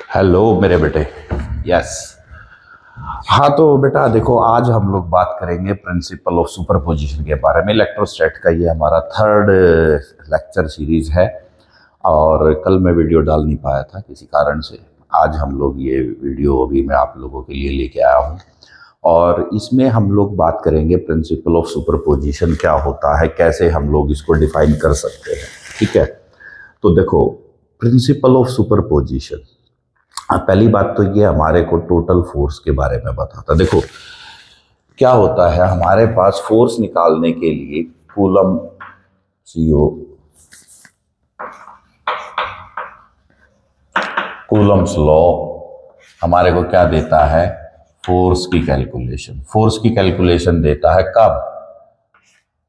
Hello मेरे बेटे। Yes. हाँ तो बेटा देखो, आज हम लोग बात करेंगे प्रिंसिपल ऑफ सुपरपोजिशन के बारे में। इलेक्ट्रोस्टैट का ये हमारा थर्ड लेक्चर सीरीज है और कल मैं वीडियो डाल नहीं पाया था किसी कारण से। आज हम लोग ये वीडियो अभी मैं आप लोगों के लिए लेके आया हूँ और इसमें हम लोग बात करेंगे प्रिंसिपल ऑफ सुपरपोजिशन क्या होता है, कैसे हम लोग इसको डिफाइन कर सकते हैं। ठीक है, तो देखो प्रिंसिपल ऑफ सुपरपोजिशन, पहली बात तो ये हमारे को टोटल फोर्स के बारे में बताता। देखो क्या होता है, हमारे पास फोर्स निकालने के लिए कूलम सीओ कूलम्स लॉ हमारे को क्या देता है, फोर्स की कैलकुलेशन। फोर्स की कैलकुलेशन देता है कब,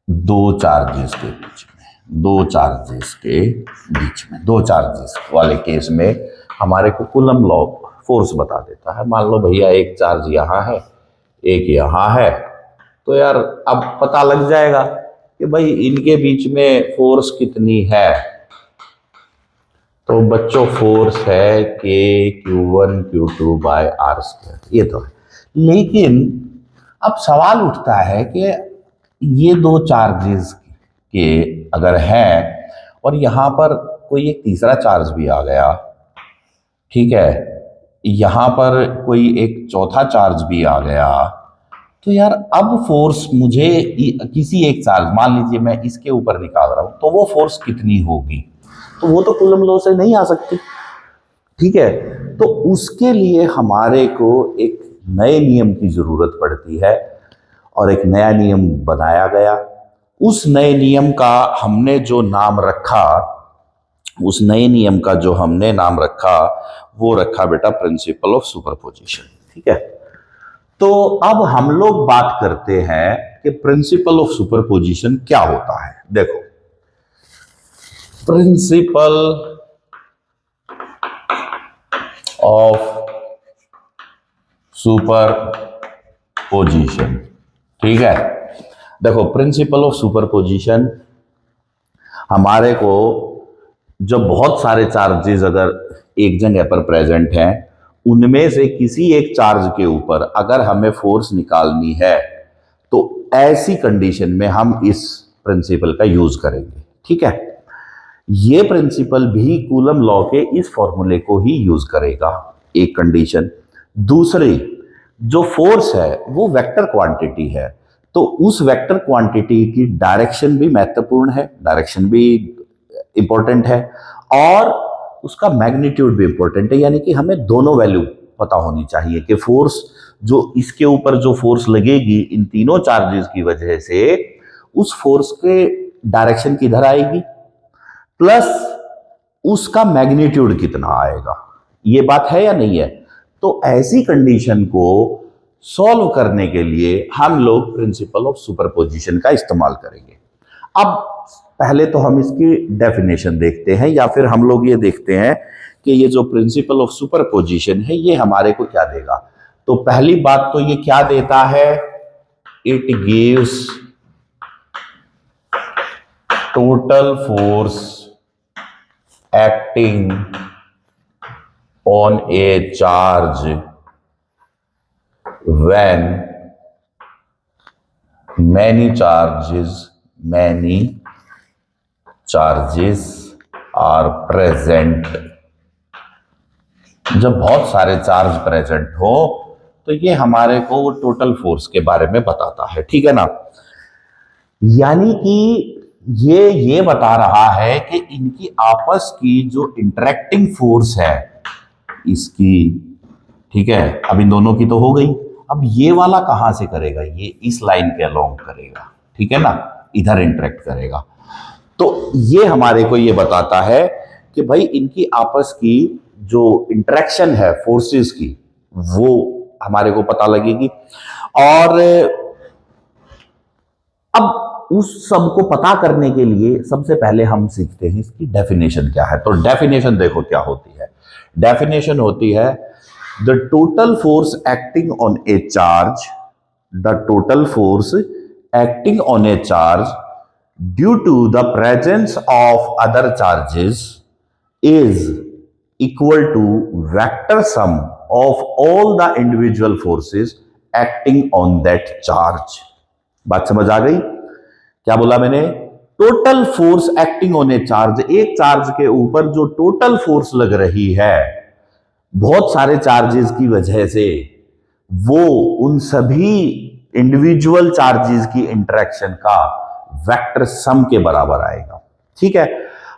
दो चार्जेस के बीच में। दो चार्जेस वाले केस में हमारे को कूलम लॉ फोर्स बता देता है। मान लो भैया एक चार्ज यहाँ है, एक यहाँ है, तो यार अब पता लग जाएगा कि भाई इनके बीच में फोर्स कितनी है। तो बच्चों फोर्स है के Q1 Q2 bye are square, ये तो है। लेकिन अब सवाल उठता है कि ये दो चार्जेस के अगर हैं और यहाँ पर कोई एक तीसरा चार्ज भी आ गया, ठीक है, यहाँ पर कोई एक चौथा चार्ज भी आ गया, तो यार अब फोर्स मुझे किसी एक चार्ज, मान लीजिए मैं इसके ऊपर निकाल रहा हूं, तो वो फोर्स कितनी होगी, तो वो तो कूलम लॉ से नहीं आ सकती। ठीक है, तो उसके लिए हमारे को एक नए नियम की जरूरत पड़ती है और एक नया नियम बनाया गया। उस नए नियम का हमने जो नाम रखा, वो रखा बेटा प्रिंसिपल ऑफ सुपरपोजिशन। ठीक है, तो अब हम लोग बात करते हैं कि प्रिंसिपल ऑफ सुपरपोजिशन क्या होता है। देखो प्रिंसिपल ऑफ सुपरपोजिशन, ठीक है, देखो प्रिंसिपल ऑफ सुपरपोजिशन हमारे को जब बहुत सारे चार्जेस अगर एक जगह पर प्रेजेंट हैं, उनमें से किसी एक चार्ज के ऊपर अगर हमें फोर्स निकालनी है, तो ऐसी कंडीशन में हम इस प्रिंसिपल का यूज करेंगे। ठीक है, ये प्रिंसिपल भी कूलम लॉ के इस फॉर्मूले को ही यूज करेगा, एक कंडीशन। दूसरी, जो फोर्स है वो वेक्टर क्वांटिटी है, तो उस वेक्टर क्वांटिटी की डायरेक्शन भी महत्वपूर्ण है, डायरेक्शन भी इंपॉर्टेंट है और उसका मैग्नीट्यूड भी इंपॉर्टेंट है। यानी कि हमें दोनों वैल्यू पता होनी चाहिए कि फोर्स जो इसके ऊपर जो फोर्स लगेगी इन तीनों चार्जेस की वजह से, उस फोर्स के डायरेक्शन किधर आएगी, प्लस उसका मैग्नीट्यूड कितना आएगा। ये बात है या नहीं है? तो ऐसी कंडीशन को सॉल्व करने के लिए हम लोग प्रिंसिपल ऑफ सुपरपोजिशन का इस्तेमाल करेंगे। अब पहले तो हम इसकी डेफिनेशन देखते हैं, या फिर हम लोग ये देखते हैं कि ये जो प्रिंसिपल ऑफ सुपरपोजिशन है ये हमारे को क्या देगा। तो पहली बात तो ये क्या देता है, it gives total force acting on a charge when many charges are present। जब बहुत सारे चार्ज प्रेजेंट हो तो ये हमारे को वो टोटल फोर्स के बारे में बताता है। ठीक है ना, यानी कि ये बता रहा है कि इनकी आपस की जो इंटरेक्टिंग फोर्स है इसकी, ठीक है, अब इन दोनों की तो हो गई, अब ये वाला कहां से करेगा, ये इस लाइन के अलोंग करेगा, ठीक है ना, इधर इंटरेक्ट करेगा। तो ये हमारे को ये बताता है कि भाई इनकी आपस की जो इंटरेक्शन है फोर्सेस की, वो हमारे को पता लगेगी। और अब उस सब को पता करने के लिए सबसे पहले हम सीखते हैं इसकी डेफिनेशन क्या है। तो डेफिनेशन देखो क्या होती है, डेफिनेशन होती है the total force acting on a charge, the total force acting on a charge due to the presence of other charges is equal to vector sum of all the individual forces acting on that charge. बात समझ आ गई? क्या बोला मैंने? Total force acting on a charge, एक charge के ऊपर जो टोटल फोर्स लग रही है बहुत सारे चार्जेस की वजह से, वो उन सभी इंडिविजुअल चार्जेस की इंटरेक्शन का वेक्टर सम के बराबर आएगा। ठीक है।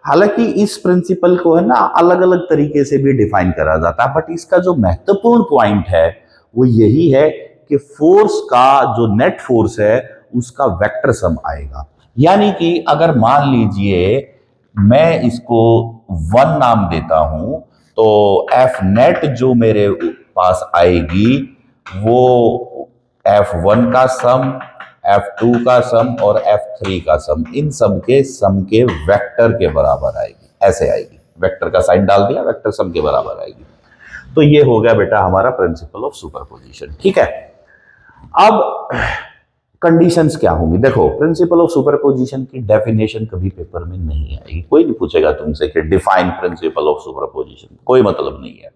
हालांकि इस प्रिंसिपल को है ना अलग अलग तरीके से भी डिफाइन करा जाता है, बट इसका जो महत्वपूर्ण पॉइंट है वो यही है कि फोर्स का जो नेट फोर्स है उसका वेक्टर सम आएगा। यानी कि अगर मान लीजिए मैं इसको 1 नाम देता हूं, तो एफ नेट जो मेरे पास आएगी वो F1 का सम, F2 का सम और F3 का सम, इन सब के सम के वेक्टर के बराबर आएगी। ऐसे आएगी, वेक्टर का साइन डाल दिया, वेक्टर सम के बराबर आएगी। तो ये हो गया बेटा हमारा प्रिंसिपल ऑफ सुपरपोजिशन। ठीक है। अब कंडीशंस क्या होंगी? देखो, प्रिंसिपल ऑफ सुपरपोजिशन की डेफिनेशन कभी पेपर में नहीं आएगी। कोई नहीं पूछेगा तुमसे कि डिफाइन प्रिंसिपल ऑफ सुपरपोजिशन, कोई मतलब नहीं है।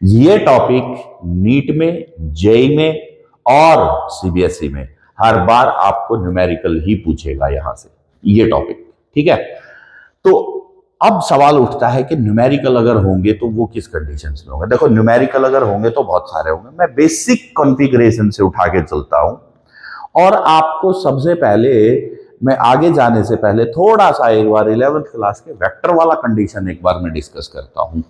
ये टॉपिक नीट में, जेई में और सीबीएसई में हर बार आपको न्यूमेरिकल ही पूछेगा यहां से, ये टॉपिक। ठीक है। तो अब सवाल उठता है कि न्यूमेरिकल अगर होंगे तो वो किस कंडीशंस में होंगे? देखो, न्यूमेरिकल अगर होंगे तो बहुत सारे होंगे। मैं बेसिक कॉन्फ़िगरेशन से उठा के चलता हूं और आपको सबसे पहले, मैं आगे जाने से पहले थोड़ा सा एक बार 11th क्लास के वेक्टर वाला कंडीशन एक बार मैं डिस्कस करता हूं,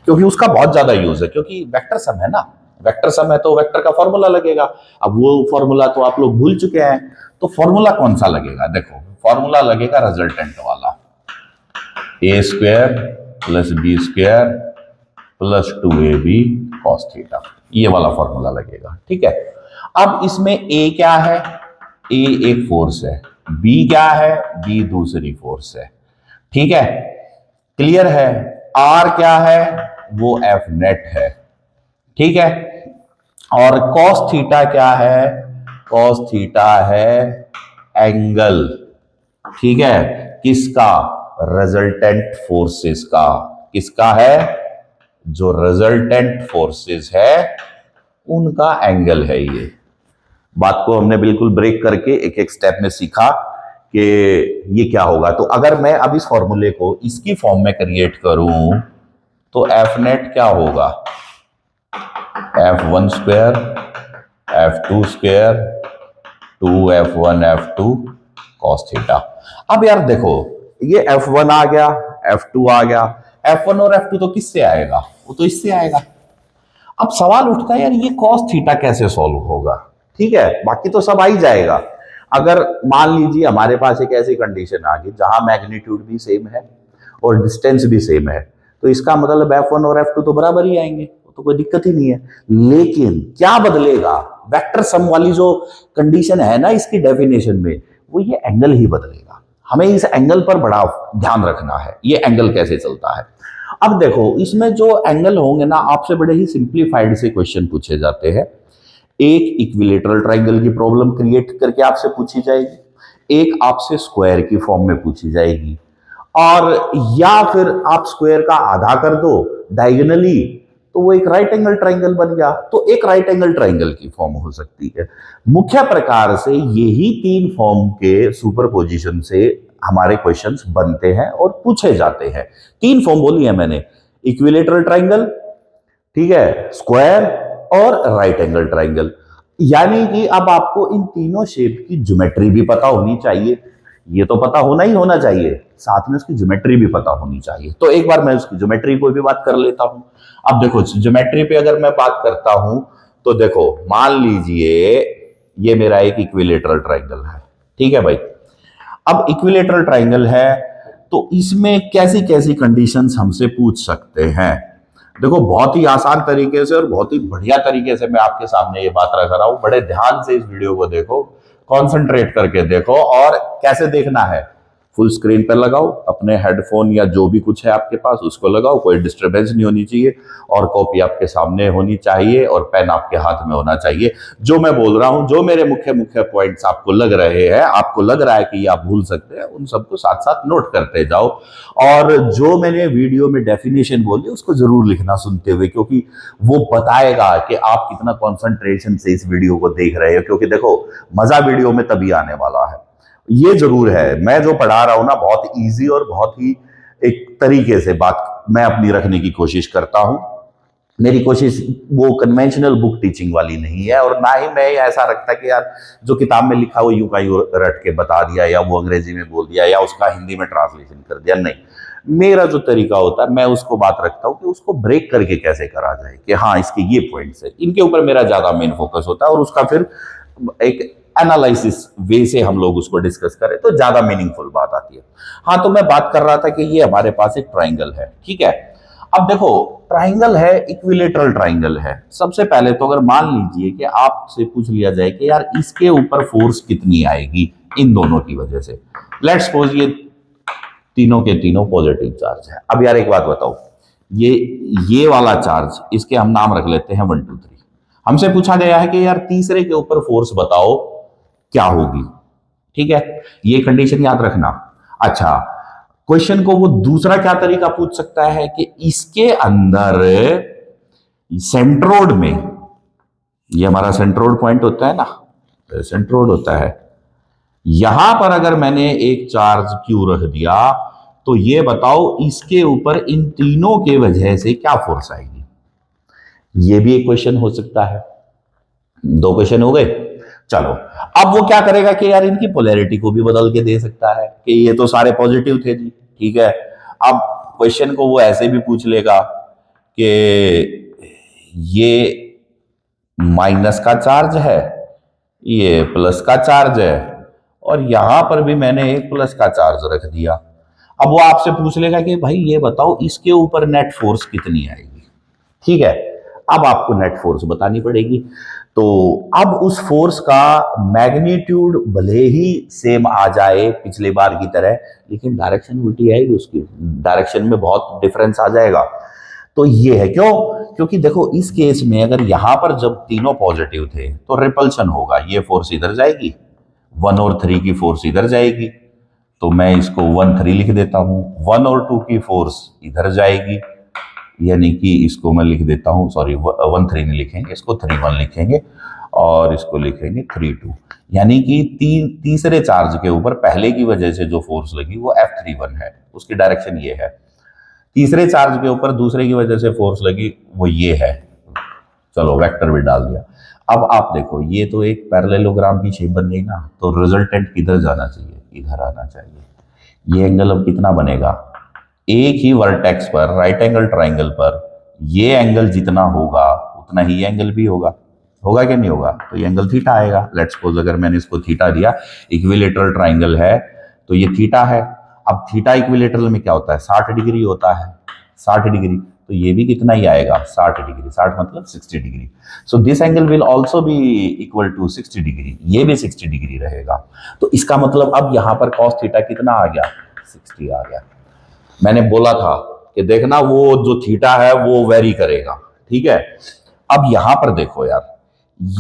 क्योंकि उसका बहुत ज्यादा यूज है। क्योंकि वेक्टर सम है ना, वेक्टर सम है तो वेक्टर का फॉर्मूला लगेगा। अब वो फॉर्मूला तो आप लोग भूल चुके हैं, तो फॉर्मूला कौन सा लगेगा? देखो, फॉर्मूला लगेगा रिजल्टेंट वाला, A square plus B square plus 2ab cos theta, ये वाला फॉर्मूला लगेगा। ठीक है। अब इसमें ए क्या है? ए एक फोर्स है। बी क्या है? बी दूसरी फोर्स है। ठीक है, क्लियर है? आर क्या है? वो एफ नेट है। ठीक है। और cos थीटा क्या है? cos थीटा है एंगल। ठीक है। किसका? रिजल्टेंट फोर्सेस का। किसका है? जो रिजल्टेंट फोर्सेस है उनका एंगल है ये। बात को हमने बिल्कुल ब्रेक करके एक एक स्टेप में सीखा कि ये क्या होगा। तो अगर मैं अब इस फॉर्मूले को इसकी फॉर्म में क्रिएट करूं तो एफ नेट क्या होगा? F1 square F2 square 2F1 F2 cos theta. अब यार देखो, ये F1 आ गया, F2 आ गया। F1 और F2 तो किससे आएगा? वो तो इससे आएगा। अब सवाल उठता है यार ये cos थीटा कैसे सॉल्व होगा? ठीक है, बाकी तो सब आ ही जाएगा। अगर मान लीजिए हमारे पास एक ऐसी कंडीशन आ गई जहां मैग्नीट्यूड भी सेम है और डिस्टेंस भी सेम है, तो इसका मतलब F1 और F2 तो बराबर ही आएंगे, तो कोई दिक्कत ही नहीं है। लेकिन क्या बदलेगा? वेक्टर सम वाली जो कंडीशन है ना इसकी डेफिनेशन में, वो ये एंगल ही बदलेगा। हमें इस एंगल पर बड़ा ध्यान रखना है, ये एंगल कैसे चलता है। अब देखो, इसमें जो एंगल होंगे ना, आपसे बड़े ही सिंप्लीफाइड से क्वेश्चन पूछे जाते हैं। एक इक्विलेटरल ट्राइंगल की प्रॉब्लम क्रिएट करके आपसे पूछी जाएगी, एक आपसे स्क्वायर की फॉर्म में पूछी जाएगी, और या फिर आप स्क्वायर का आधा कर दो डायगोनली तो वो एक राइट एंगल ट्राइंगल बन गया। तो एक राइट एंगल ट्राइंगल की फॉर्म हो सकती है। मुख्य प्रकार से यही 3 फॉर्म के सुपरपोजिशन से हमारे क्वेश्चंस बनते हैं और पूछे जाते हैं। 3 फॉर्म बोली है मैंने, इक्विलेटरल ट्राइंगल, ठीक है, स्क्वायर और राइट एंगल ट्राइंगल। यानी कि अब आपको इन तीनों शेप की ज्योमेट्री भी पता होनी चाहिए। ये तो पता होना ही होना चाहिए, साथ में उसकी ज्योमेट्री भी पता होनी चाहिए। तो एक बार मैं उसकी ज्योमेट्री को भी बात कर लेता हूं। अब देखो, ज्योमेट्री पे अगर मैं बात करता हूं तो देखो, मान लीजिए ये मेरा एक इक्विलेटरल ट्राइंगल है। ठीक है भाई। अब इक्विलेटरल ट्राइंगल है तो इसमें कैसी कैसी कंडीशंस हमसे पूछ सकते हैं? देखो, बहुत ही आसान तरीके से और बहुत ही बढ़िया तरीके से मैं आपके सामने ये बात रख रहा हूं। बड़े ध्यान से इस वीडियो को देखो, कॉन्सेंट्रेट करके देखो। और कैसे देखना है? फुल स्क्रीन पर लगाओ, अपने हेडफोन या जो भी कुछ है आपके पास उसको लगाओ, कोई डिस्टरबेंस नहीं होनी चाहिए, और कॉपी आपके सामने होनी चाहिए और पेन आपके हाथ में होना चाहिए। जो मैं बोल रहा हूं, जो मेरे मुख्य मुख्य पॉइंट्स आपको लग रहे हैं, आपको लग रहा है कि ये आप भूल सकते हैं, उन सबको साथ साथ नोट करते जाओ। और जो मैंने वीडियो में डेफिनेशन बोली उसको जरूर लिखना सुनते हुए, क्योंकि वो बताएगा कि आप कितना कॉन्सेंट्रेशन से इस वीडियो को देख रहे हो। क्योंकि देखो, मजा वीडियो में तभी आने वाला है। ये जरूर है, मैं जो पढ़ा रहा हूं ना, बहुत इजी और बहुत ही एक तरीके से बात मैं अपनी रखने की कोशिश करता हूं। मेरी कोशिश वो कन्वेंशनल बुक टीचिंग वाली नहीं है, और ना ही मैं ऐसा रखता कि यार जो किताब में लिखा वो यूं का यूं रट के बता दिया, या वो अंग्रेजी में बोल दिया, या उसका हिंदी में ट्रांसलेशन कर दिया। नहीं, मेरा जो तरीका होता है मैं उसको बात रखता हूं कि उसको ब्रेक करके कैसे करा जाए, कि हाँ इसके ये पॉइंट्स है, इनके ऊपर मेरा ज्यादा मेन फोकस होता है, और उसका फिर एक एनालिसिस वे से हम लोग उसको डिस्कस करें तो ज्यादा मीनिंगफुल बात आती है। हाँ, तो मैं बात कर रहा था कि ये हमारे पास एक ट्राइंगल है, ठीक है। अब देखो, ट्राइंगल है, इक्विलेटरल ट्राइंगल है। सबसे पहले तो अगर मान लीजिए कि आपसे पूछ लिया जाए कि यार इसके ऊपर फोर्स कितनी आएगी इन दोनों की वजह से, लेट्स सपोज ये तीनों के तीनों पॉजिटिव चार्ज है। अब यार एक बात बताओ, ये वाला चार्ज, इसके हम नाम रख लेते हैं 1 2 3। हमसे पूछा गया है कि यार तीसरे के ऊपर फोर्स बताओ क्या होगी, ठीक है, ये कंडीशन याद रखना। अच्छा, क्वेश्चन को वो दूसरा क्या तरीका पूछ सकता है कि इसके अंदर सेंट्रोड में, ये हमारा सेंट्रोड पॉइंट होता है ना, सेंट्रोड होता है, यहां पर अगर मैंने एक चार्ज क्यू रख दिया तो ये बताओ इसके ऊपर इन तीनों के वजह से क्या फोर्स आएगी। ये भी एक क्वेश्चन हो सकता है। 2 क्वेश्चन हो गए। चलो, अब वो क्या करेगा कि यार इनकी पोलैरिटी को भी बदल के दे सकता है कि ये तो सारे पॉजिटिव थे जी, ठीक है। अब क्वेश्चन को वो ऐसे भी पूछ लेगा कि ये माइनस का चार्ज है, ये प्लस का चार्ज है, और यहां पर भी मैंने एक प्लस का चार्ज रख दिया। अब वो आपसे पूछ लेगा कि भाई ये बताओ इसके ऊपर नेट फोर्स कितनी आएगी, ठीक है। अब आपको नेट फोर्स बतानी पड़ेगी। तो अब उस फोर्स का मैग्नीट्यूड भले ही सेम आ जाए पिछले बार की तरह, लेकिन डायरेक्शन उल्टी आएगी, उसकी डायरेक्शन में बहुत डिफरेंस आ जाएगा। तो ये है क्यों, क्योंकि देखो इस केस में अगर यहां पर जब तीनों पॉजिटिव थे तो रिपल्शन होगा, ये फोर्स इधर जाएगी, 1 और 3 की फोर्स इधर जाएगी, तो मैं इसको 1 3 लिख देता हूं। 1 और 2 की फोर्स इधर जाएगी, यानी कि इसको मैं लिख देता हूं, सॉरी 1 3 नहीं लिखेंगे, इसको 3 1 लिखेंगे, और इसको लिखेंगे 3 2। यानी कि तीसरे चार्ज के ऊपर पहले की वजह से जो फोर्स लगी वो F31 है, उसकी डायरेक्शन ये है। तीसरे चार्ज के ऊपर दूसरे की वजह से फोर्स लगी वो ये है। चलो, वेक्टर भी डाल दिया। अब आप देखो, ये तो एक पैरेललोग्राम की शेप बन गई ना, तो रिजल्टेंट किधर जाना चाहिए, इधर आना चाहिए। ये एंगल अब कितना बनेगा, एक ही वर्टेक्स पर, राइट एंगल ट्राइंगल पर ये एंगल जितना होगा उतना ही एंगल भी होगा। होगा क्या नहीं होगा, तो ये एंगल थीटा आएगा। लेट्स सपोज अगर मैंने इसको थीटा दिया, इक्विलेटरल ट्राइंगल है तो ये थीटा है। अब थीटा इक्विलेटरल में क्या होता है, 60 डिग्री होता है, 60 डिग्री, तो ये भी कितना ही आएगा, 60 डिग्री, 60 मतलब 60 degree. So this angle will also be equal to 60 degree, ये भी 60 डिग्री रहेगा। तो इसका मतलब अब यहां पर cos थीटा कितना आ गया, 60 आ गया। मैंने बोला था कि देखना वो जो थीटा है वो वेरी करेगा, ठीक है। अब यहां पर देखो यार,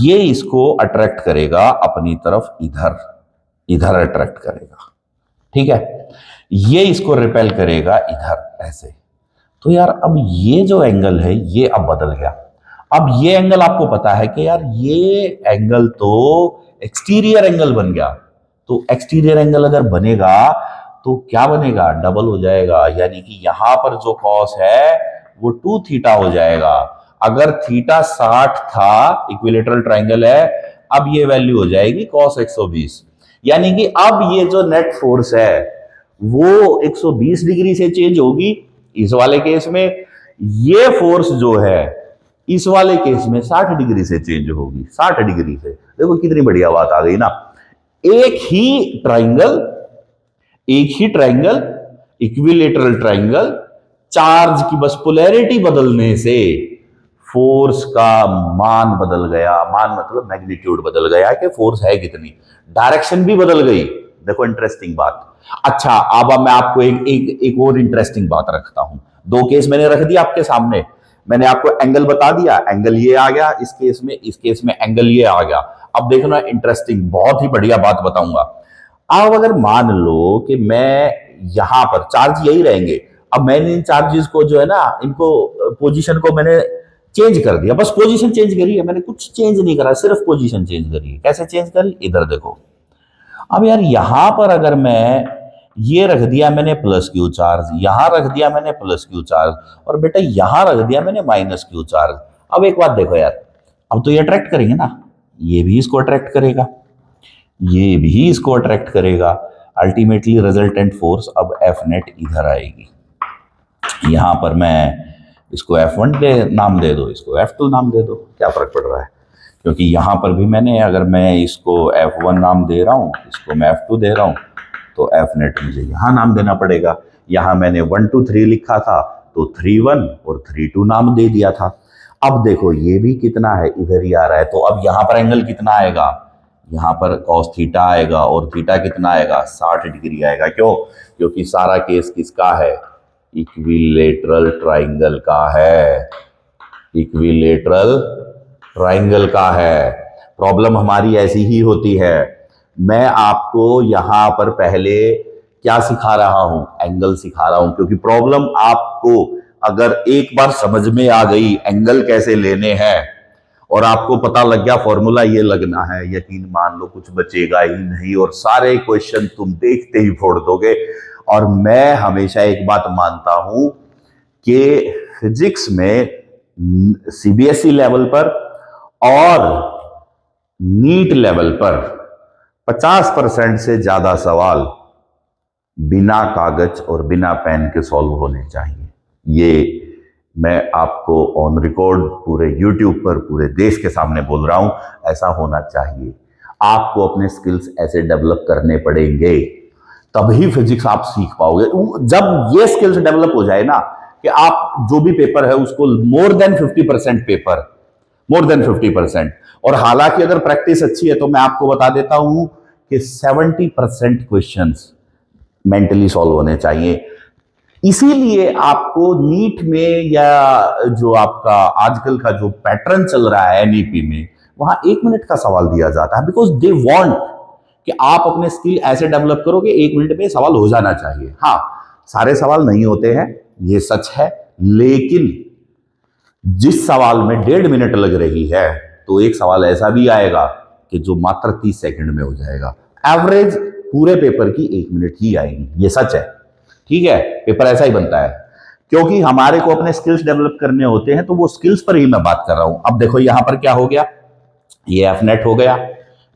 ये इसको अट्रैक्ट करेगा अपनी तरफ, इधर इधर अट्रैक्ट करेगा, ठीक है। ये इसको रिपेल करेगा इधर ऐसे। तो यार अब ये जो एंगल है ये अब बदल गया। अब ये एंगल आपको पता है कि यार ये एंगल तो एक्सटीरियर एंगल बन गया। तो एक्सटीरियर एंगल अगर बनेगा तो क्या बनेगा, डबल हो जाएगा। यानी कि यहां पर जो कॉस है वो 2 थीटा हो जाएगा। अगर थीटा 60 था, इक्विलेटरल ट्राइंगल है, अब ये वैल्यू हो जाएगी cos 120। यानी कि अब ये जो नेट फोर्स है वो 120 डिग्री से चेंज होगी इस वाले केस में, ये फोर्स जो है इस वाले केस में 60 डिग्री से चेंज होगी, 60 डिग्री से। देखो कितनी बढ़िया बात आ गई ना। एक ही ट्राइंगल, एक ही ट्राइंगल, इक्विलेटरल ट्राइंगल, चार्ज की बस पोलैरिटी बदलने से फोर्स का मान बदल गया। मान मतलब मैग्नीट्यूड बदल गया कि फोर्स है कितनी, डायरेक्शन भी बदल गई। देखो इंटरेस्टिंग बात। अच्छा, अब मैं आपको एक और इंटरेस्टिंग बात रखता हूं। दो केस मैंने रख दिया आपके सामने, मैंने आपको एंगल बता दिया, एंगल ये आ गया इस केस में एंगल ये आ गया। अब देखना इंटरेस्टिंग, बहुत ही बढ़िया बात बताऊंगा। अब अगर मान लो कि मैं यहां पर चार्ज यही रहेंगे, अब मैंने इन चार्जेस को जो है ना, इनको पोजीशन को मैंने चेंज कर दिया, बस पोजीशन चेंज करी है मैंने, कुछ चेंज नहीं करा, सिर्फ पोजीशन चेंज करी है। कैसे चेंज करी, इधर देखो। अब यार यहां पर अगर मैं ये रख दिया मैंने प्लस क्यू चार्ज, यहां रख दिया मैंने प्लस क्यू चार्ज, और बेटा यहां रख दिया मैंने माइनस क्यू चार्ज। अब एक बात देखो यार, अब तो ये अट्रैक्ट करेंगे ना, ये भी इसको अट्रैक्ट करेगा, ये भी इसको अट्रैक्ट करेगा। अल्टीमेटली रिजल्टेंट फोर्स अब एफ नेट इधर आएगी। यहां पर मैं इसको F1 नाम दे दो, इसको F2 नाम दे दो, क्या फर्क पड़ रहा है, क्योंकि यहां पर भी मैंने, अगर मैं इसको F1 नाम दे रहा हूं, इसको मैं F2 दे रहा हूं, तो F नेट मुझे यहां नाम देना पड़ेगा। यहां मैंने 1 2 3 लिखा था, तो 3 1 और 3 2 नाम दे दिया था। अब देखो ये भी कितना है, इधर ही आ रहा है, तो अब यहां पर एंगल कितना आएगा, यहां पर cos थीटा आएगा, और थीटा कितना आएगा, 60 डिग्री आएगा। क्यों, क्योंकि सारा केस किसका है, इक्विलेटरल ट्राइंगल का है, इक्विलेटरल ट्राइंगल का है। प्रॉब्लम हमारी ऐसी ही होती है। मैं आपको यहां पर पहले क्या सिखा रहा हूं, एंगल सिखा रहा हूं, क्योंकि प्रॉब्लम आपको अगर एक बार समझ में आ गई एंगल कैसे लेने हैं, और आपको पता लग गया फॉर्मूला ये लगना है, यकीन मान लो कुछ बचेगा ही नहीं, और सारे क्वेश्चन तुम देखते ही फोड़ दोगे। और मैं हमेशा एक बात मानता हूं कि फिजिक्स में सीबीएसई लेवल पर और नीट लेवल पर 50% से ज्यादा सवाल बिना कागज और बिना पेन के सॉल्व होने चाहिए। ये मैं आपको ऑन रिकॉर्ड पूरे यूट्यूब पर पूरे देश के सामने बोल रहा हूं, ऐसा होना चाहिए। आपको अपने स्किल्स ऐसे डेवलप करने पड़ेंगे, तभी फिजिक्स आप सीख पाओगे। जब ये स्किल्स डेवलप हो जाए ना, कि आप जो भी पेपर है उसको more than 50% paper, more than 50%, और हालांकि अगर प्रैक्टिस अच्छी है तो मैं आपको बता देता हूं कि 70% क्वेश्चंस मेंटली सॉल्व होने चाहिए। इसीलिए आपको नीट में, या जो आपका आजकल का जो पैटर्न चल रहा है एनईपी में, वहां 1 मिनट का सवाल दिया जाता है, बिकॉज दे वांट कि आप अपने स्किल ऐसे डेवलप करो कि 1 मिनट में सवाल हो जाना चाहिए। हाँ, सारे सवाल नहीं होते हैं, ये सच है, लेकिन जिस सवाल में 1.5 मिनट लग रही है, तो एक सवाल ऐसा भी आएगा कि जो मात्र 30 सेकंड में हो जाएगा। एवरेज पूरे पेपर की 1 मिनट ही आएगी, ये सच है। ठीक है, पेपर ऐसा ही बनता है, क्योंकि हमारे को अपने स्किल्स डेवलप करने होते हैं, तो वो स्किल्स पर ही मैं बात कर रहा हूं। अब देखो यहां पर क्या हो गया, ये एफ नेट हो गया,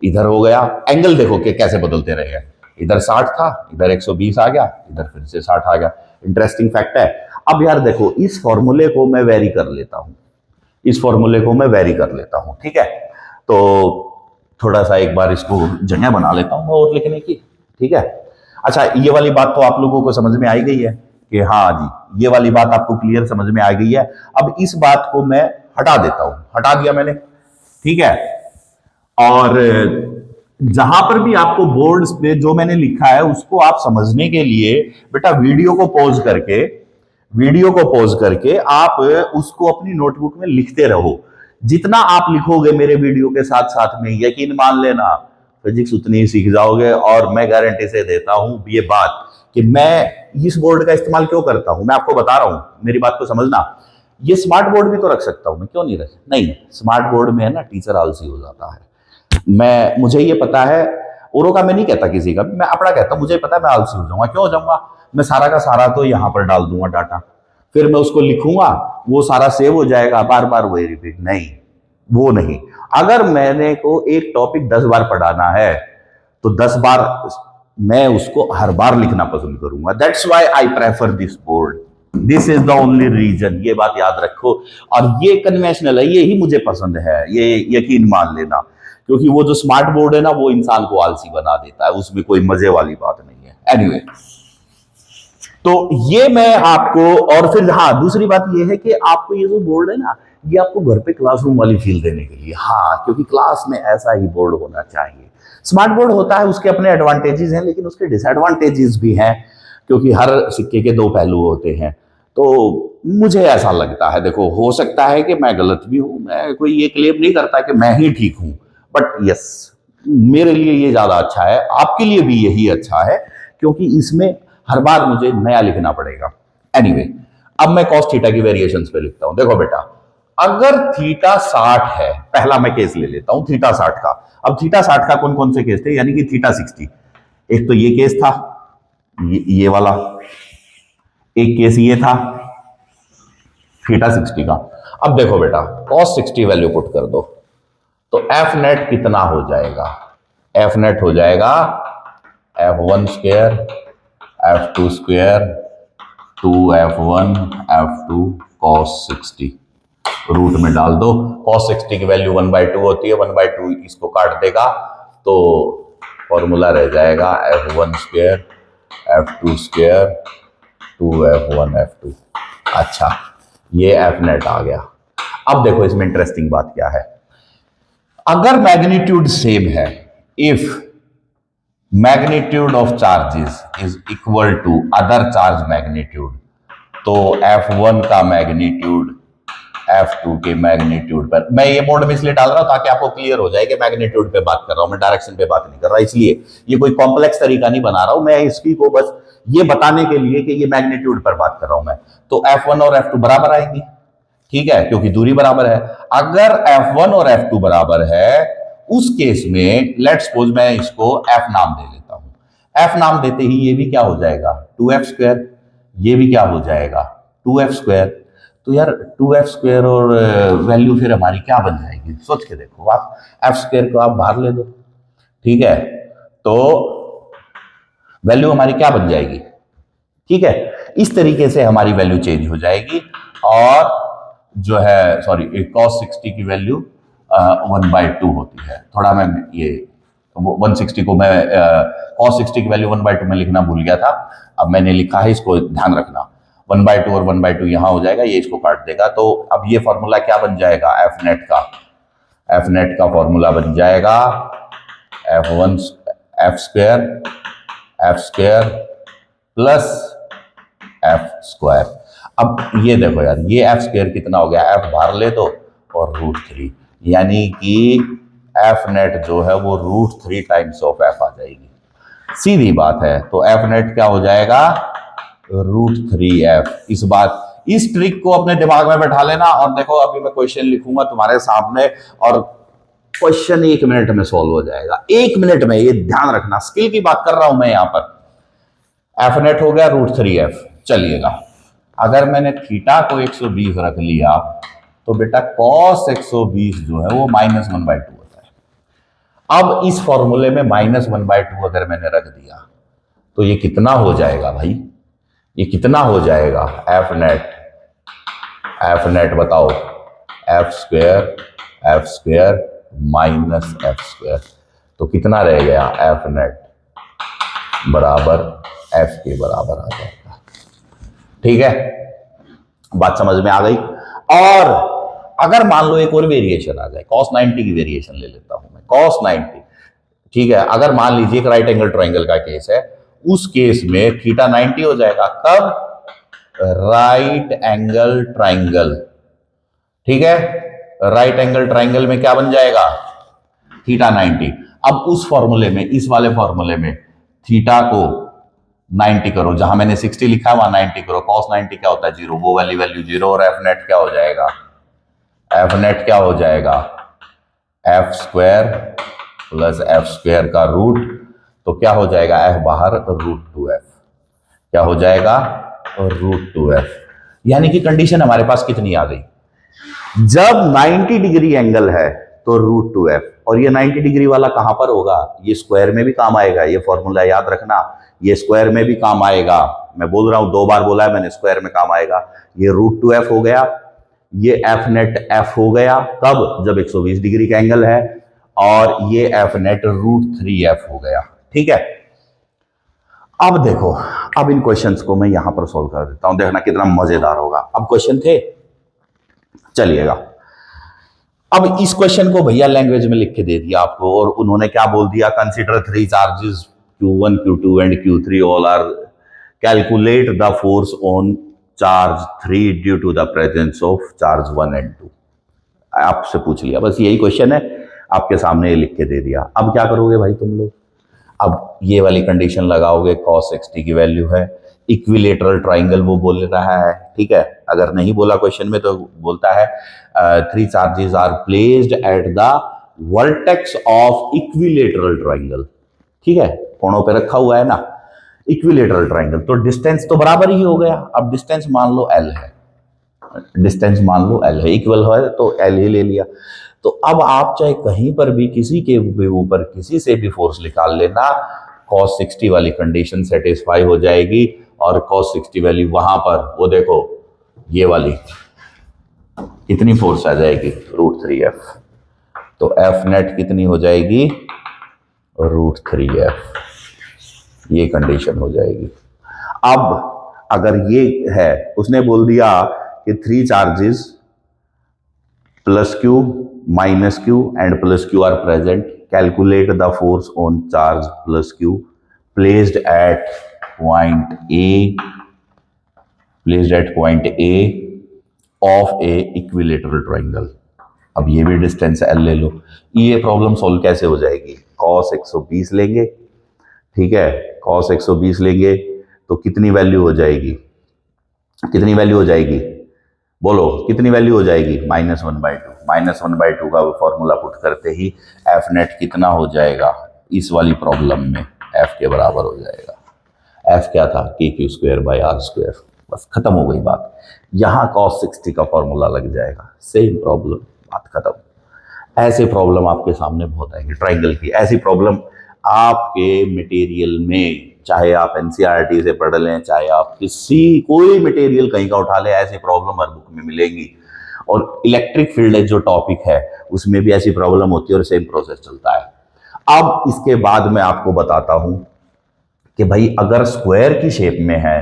इधर हो गया, एंगल देखो कि कैसे बदलते रहे, इधर 60 था, इधर 120 आ गया, इधर फिर से 60 आ गया। इंटरेस्टिंग फैक्ट है। अब यार देखो, इस फॉर्मूले को मैं वेरी कर लेता हूं, इस फॉर्मूले को मैं वेरी कर लेता हूं, ठीक है। तो थोड़ा सा एक बार इसको जगह बना लेता हूं और लिखने की, ठीक है। अच्छा, ये वाली बात तो आप लोगों को समझ में आ गई है कि हाँ जी, ये वाली बात आपको क्लियर समझ में आ गई है। अब इस बात को मैं हटा देता हूं, हटा दिया मैंने, ठीक है। और जहां पर भी आपको बोर्ड पे जो मैंने लिखा है उसको आप समझने के लिए बेटा वीडियो को पॉज करके, वीडियो को पॉज करके आप उसको अपनी नोटबुक में लिखते रहो। जितना आप लिखोगे मेरे वीडियो के साथ साथ में, यकीन मान लेना फिजिक्स उतनी ही सीख जाओगे। और मैं गारंटी से देता हूं ये बात कि मैं इस बोर्ड का इस्तेमाल क्यों करता हूं, मैं आपको बता रहा हूं, मेरी बात को समझना। ये स्मार्ट बोर्ड भी तो रख सकता हूं मैं, क्यों नहीं रख, नहीं, स्मार्ट बोर्ड में है ना टीचर आलसी हो जाता है। मुझे ये पता है, औरों का मैं नहीं कहता, किसी का, मैं अपना कहता हूं, मुझे पता है मैं आलसी हो जाऊंगा। क्यों हो जाऊंगा, मैं सारा का सारा तो यहां पर डाल दूंगा डाटा, फिर मैं उसको लिखूंगा, वो सारा सेव हो जाएगा, बार बार वही रिपीट, नहीं, वो नहीं। अगर मैंने को एक टॉपिक 10 बार पढ़ाना है तो 10 बार मैं उसको हर बार लिखना पसंद करूंगा। That's why I prefer this board, this is the only reason, ये बात याद रखो। और ये कन्वेंशनल है, ये ही मुझे पसंद है, ये यकीन मान लेना, क्योंकि वो जो स्मार्ट बोर्ड है ना, वो इंसान को आलसी बना देता है, उसमें कोई मजे वाली बात नहीं है। एनीवे, तो ये मैं आपको, और फिर हाँ दूसरी बात ये है कि आपको ये जो बोर्ड है ना, ये आपको घर पे क्लासरूम वाली फील देने के लिए, हाँ क्योंकि क्लास में ऐसा ही बोर्ड होना चाहिए। स्मार्ट बोर्ड होता है, उसके अपने एडवांटेजेस हैं, लेकिन उसके डिसएडवांटेजेस भी हैं, क्योंकि हर सिक्के के दो पहलू होते हैं। तो मुझे ऐसा लगता है, देखो हो सकता है कि मैं गलत भी हूं, मैं कोई ये क्लेम नहीं करता कि मैं ही ठीक हूं, बट यस मेरे लिए ये ज्यादा अच्छा है, आपके लिए भी यही अच्छा है, क्योंकि इसमें हर बार मुझे नया लिखना पड़ेगा। एनीवे, अब मैं कॉस थीटा की वेरिएशंस पे लिखता हूं। देखो बेटा, अगर थीटा 60 है, पहला मैं केस ले लेता हूं थीटा 60 का। अब थीटा 60 का कौन कौन से केस थे, यानी कि थीटा 60, एक तो ये केस था, ये वाला, एक केस ये था थीटा 60 का। अब देखो बेटा, कॉस 60 वैल्यू पुट कर दो, तो एफ नेट कितना हो जाएगा, एफ नेट हो जाएगा F1 square F2 square 2F1 F2 cos 60, root में डाल दो। cos 60 की वैल्यू 1/2 होती है, 1/2 इसको काट देगा, तो फॉर्मूला रह जाएगा F1 square F2 square 2F1 F2। अच्छा, ये एफ नेट आ गया। अब देखो इसमें इंटरेस्टिंग बात क्या है, अगर मैग्नीट्यूड सेम है, if magnitude of charges is equal to other charge magnitude, तो F1 का मैग्नीट्यूड F2 के मैग्नीट्यूड पर, मैं ये मोड में इसलिए डाल रहा हूं ताकि आपको क्लियर हो जाए कि मैग्नीट्यूड पे बात कर रहा हूं, मैं डायरेक्शन पे बात नहीं कर रहा, इसलिए ये कोई कॉम्प्लेक्स तरीका नहीं बना रहा हूं मैं, इसकी को बस ये बताने के लिए कि ये मैग्नीट्यूड पर बात कर रहा हूं मैं। तो F1 और F2 बराबर आएंगी, ठीक है, क्योंकि दूरी बराबर है। अगर F1 और F2 बराबर है, उस केस में लेट सपोज मैं इसको F नाम दे लेता हूं। F नाम देते ही ये भी क्या हो जाएगा 2F स्क्वायर, ये भी क्या हो जाएगा 2F स्क्वायर। तो यार 2F स्क्वायर और वैल्यू फिर हमारी क्या बन जाएगी, सोच के देखो आप, F स्क्वायर को आप बाहर ले दो, ठीक है, तो वैल्यू हमारी क्या बन जाएगी, ठीक है, इस तरीके से हमारी वैल्यू चेंज हो जाएगी। और जो है सॉरी, cos 60 की वैल्यू 1/2 होती है, थोड़ा मैं ये 160 को मैं cos 60 की वैल्यू 1/2 में लिखना भूल गया था, अब मैंने लिखा है, इसको ध्यान रखना, 1/2 और 1/2 यहां हो जाएगा, ये इसको काट देगा, तो अब ये फॉर्मूला क्या बन जाएगा एफ नेट का फॉर्मूला बन जाएगा F1 F square plus F square. अब ये देखो यार, ये F स्क्वायर कितना हो गया, F बाहर ले दो और √3, यानी कि F नेट जो है वो √3 टाइम्स ऑफ F आ जाएगी, सीधी बात है। तो F नेट क्या हो जाएगा √3F। इस ट्रिक को अपने दिमाग में बैठा लेना, और देखो अभी मैं क्वेश्चन लिखूंगा तुम्हारे सामने, और क्वेश्चन 1 मिनट में सॉल्व हो जाएगा, 1 मिनट में, ये ध्यान रखना, स्किल की बात कर रहा हूं मैं यहां पर। F नेट हो गया √3F। चलिएगा, अगर मैंने थीटा को 120 रख लिया, तो बेटा cos 120 जो है वो -1/2 होता है। अब इस फॉर्मूले में -1/2 अगर मैंने रख दिया, तो ये कितना हो जाएगा भाई, ये कितना हो जाएगा F नेट बताओ, F square minus F square, तो कितना रह गया F नेट बराबर F के बराबर आ जाएगा, ठीक है, बात समझ में आ गई। और अगर मान लो एक और वेरिएशन आ जाए, cos 90 की वेरिएशन ले लेता हूं मैं, cos 90, ठीक है, अगर मान लीजिए एक राइट एंगल ट्राइंगल का केस है, उस केस में थीटा 90 हो जाएगा, कब राइट एंगल ट्राइंगल, ठीक है, राइट एंगल ट्राइंगल में क्या बन जाएगा थीटा 90। अब उस फॉर्मूले में, इस वाले फॉर्मूले में थीटा को 90 करो, जहां मैंने 60 लिखा है वहां 90 करो, cos 90 क्या होता है 0, वो वाली वैल्यू 0, और F नेट क्या हो जाएगा, F नेट क्या हो जाएगा F square plus F square का रूट, तो क्या हो जाएगा F बाहर √2F, क्या हो जाएगा √2F। यानी कि कंडीशन हमारे पास कितनी आ गई, जब 90 डिग्री एंगल है तो √2F, और ये 90 डिग्री वाला कहां पर होगा, ये स्क्वायर में भी काम आएगा, ये फॉर्मूला याद रखना, ये स्क्वायर में भी काम आएगा, मैं बोल रहा हूं 2 बार बोला है मैंने, स्क्वायर में काम आएगा। ये √2F हो गया, ये F नेट F हो गया, कब, जब 120 डिग्री का एंगल है, और ये F नेट √3F हो गया, ठीक है। अब देखो, अब इन क्वेश्चंस को मैं यहां पर सॉल्व कर देता हूं, देखना कितना मजेदार होगा। अब क्वेश्चन थे, चलिएगा। अब इस क्वेश्चन को भैया लैंग्वेज में लिख के दे दिया आपको, और उन्होंने क्या बोल दिया, consider three charges Q1, Q2 and Q3 all are, calculate the force on charge 3 due to the presence of charge 1 and 2। आपसे पूछ लिया, बस यही क्वेश्चन है, आपके सामने ये लिख के दे दिया। अब क्या करोगे भाई तुम लोग, अब ये वाली कंडीशन लगाओगे, cos 60 की वैल्यू है, इक्विलेटरल ट्राइंगल वो बोल रहा है, ठीक है। अगर नहीं बोला क्वेश्चन में तो बोलता है three charges are placed at the vertex of equilateral triangle, ठीक है, कोणों पे रखा हुआ है ना इक्विलेटरल ट्राइंगल, तो डिस्टेंस तो बराबर ही हो गया। अब डिस्टेंस मान लो L है, डिस्टेंस मान लो L है, इक्वल है तो L ही ले लिया। तो अब आप चाहे कहीं पर भी किसी के भी ऊपर किसी से भी फोर्स निकाल लेना, cos 60 वाली कंडीशन सेटिस्फाई हो जाएगी, और cos 60 वैल्यू वहां पर वो देखो ये वाली कितनी फोर्स आ जाएगी, √3F। तो F नेट कितनी हो जाएगी, √3F, ये कंडीशन हो जाएगी। अब अगर ये है, उसने बोल दिया कि three charges plus Q minus Q and plus Q are present, calculate the force on charge plus Q placed at point A of a equilateral triangle. अब ये भी डिस्टेंस L ले लो। ये प्रॉब्लम सॉल्व कैसे हो जाएगी, cos 120 लेंगे, ठीक है, cos 120 लेंगे तो कितनी वैल्यू हो जाएगी, कितनी वैल्यू हो जाएगी, बोलो कितनी वैल्यू हो जाएगी, -1/2। -1/2 का फॉर्मूला पुट करते ही एफ नेट कितना हो जाएगा, इस वाली प्रॉब्लम में एफ के बराबर हो जाएगा। एफ क्या था, KQ²/R², बस खत्म हो गई बात। यहां cos 60 का फॉर्मूला लग जाएगा, सेम प्रॉब्लम, बात खत्म। ऐसे प्रॉब्लम आपके सामने बहुत आएंगे ट्राइंगल की। ऐसी प्रॉब्लम आपके मटेरियल में, चाहे आप एनसीईआरटी से पढ़ लें, चाहे आप कोई मटेरियल कहीं का उठा लें, ऐसी प्रॉब्लम हर बुक में मिलेंगी। और इलेक्ट्रिक फील्ड जो टॉपिक है उसमें भी ऐसी प्रॉब्लम होती है, और सेम प्रोसेस चलता है। अब इसके बाद मैं आपको बताता हूं कि भाई अगर स्क्वायर की शेप में है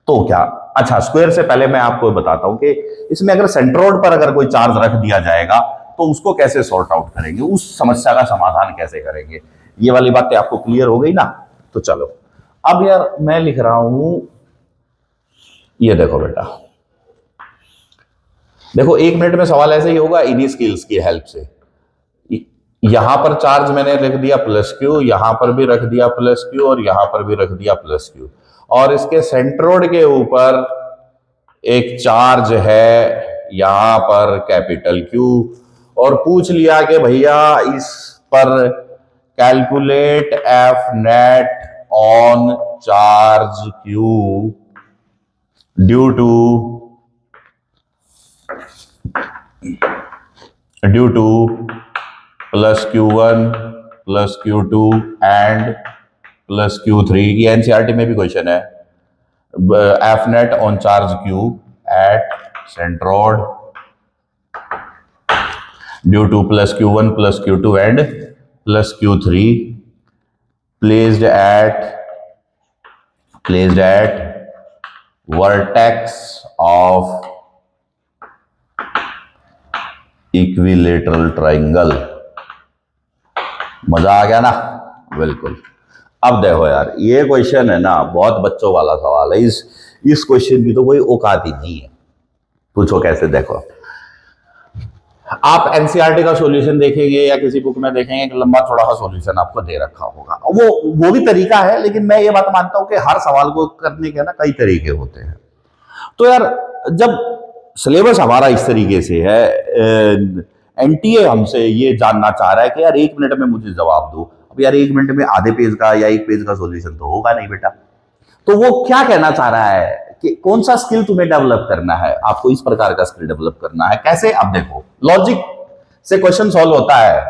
तो क्या, अच्छा स्क्वायर से पहले मैं आपको बताता हूं कि इसमें अगर सेंट्रोइड पर अगर कोई चार्ज रख दिया जाएगा तो उसको कैसे सॉर्ट आउट करेंगे, उस समस्या का समाधान कैसे करेंगे। ये वाली बातें आपको क्लियर हो गई ना। तो चलो अब यार मैं लिख रहा हूं, ये देखो बेटा, देखो 1 मिनट में सवाल ऐसे ही होगा इन्हीं स्किल्स की हेल्प से। यहां पर चार्ज मैंने रख दिया +Q, यहां पर भी रख दिया +Q, और यहां पर भी रख दिया +Q, और इसके सेंट्रोइड के ऊपर एक चार्ज है यहां पर Q, और पूछ लिया कि भैया इस पर calculate F net on charge Q due to +Q1 +Q2 and +Q3। ये एनसीईआरटी में भी क्वेश्चन है। F net on charge Q at centroid due to +Q1 +Q2 and +Q3 placed at vertex of equilateral triangle. मजा आ गया ना, बिल्कुल। अब देखो यार ये क्वेश्चन है ना, बहुत बच्चों वाला सवाल है, इस क्वेश्चन की तो कोई औकात ही नहीं है। पूछो कैसे, देखो आप एनसीईआरटी का सॉल्यूशन देखेंगे या किसी बुक में देखेंगे कि लंबा थोड़ा सा सॉल्यूशन आपको दे रखा होगा, वो भी तरीका है, लेकिन मैं ये बात मानता हूं कि हर सवाल को करने के ना कई तरीके होते हैं। तो यार जब सिलेबस हमारा इस तरीके से है, एनटीए हमसे ये जानना चाह रहा है कि यार 1 मिनट में मुझे जवाब दो। अब यार 1 मिनट में आधे पेज का या 1 पेज का सॉल्यूशन तो होगा नहीं बेटा। तो वो क्या कहना चाह रहा है कि कौन सा स्किल तुम्हें डेवलप करना है, आपको इस प्रकार का स्किल डेवलप करना है। कैसे, अब देखो लॉजिक से क्वेश्चन सॉल्व होता है,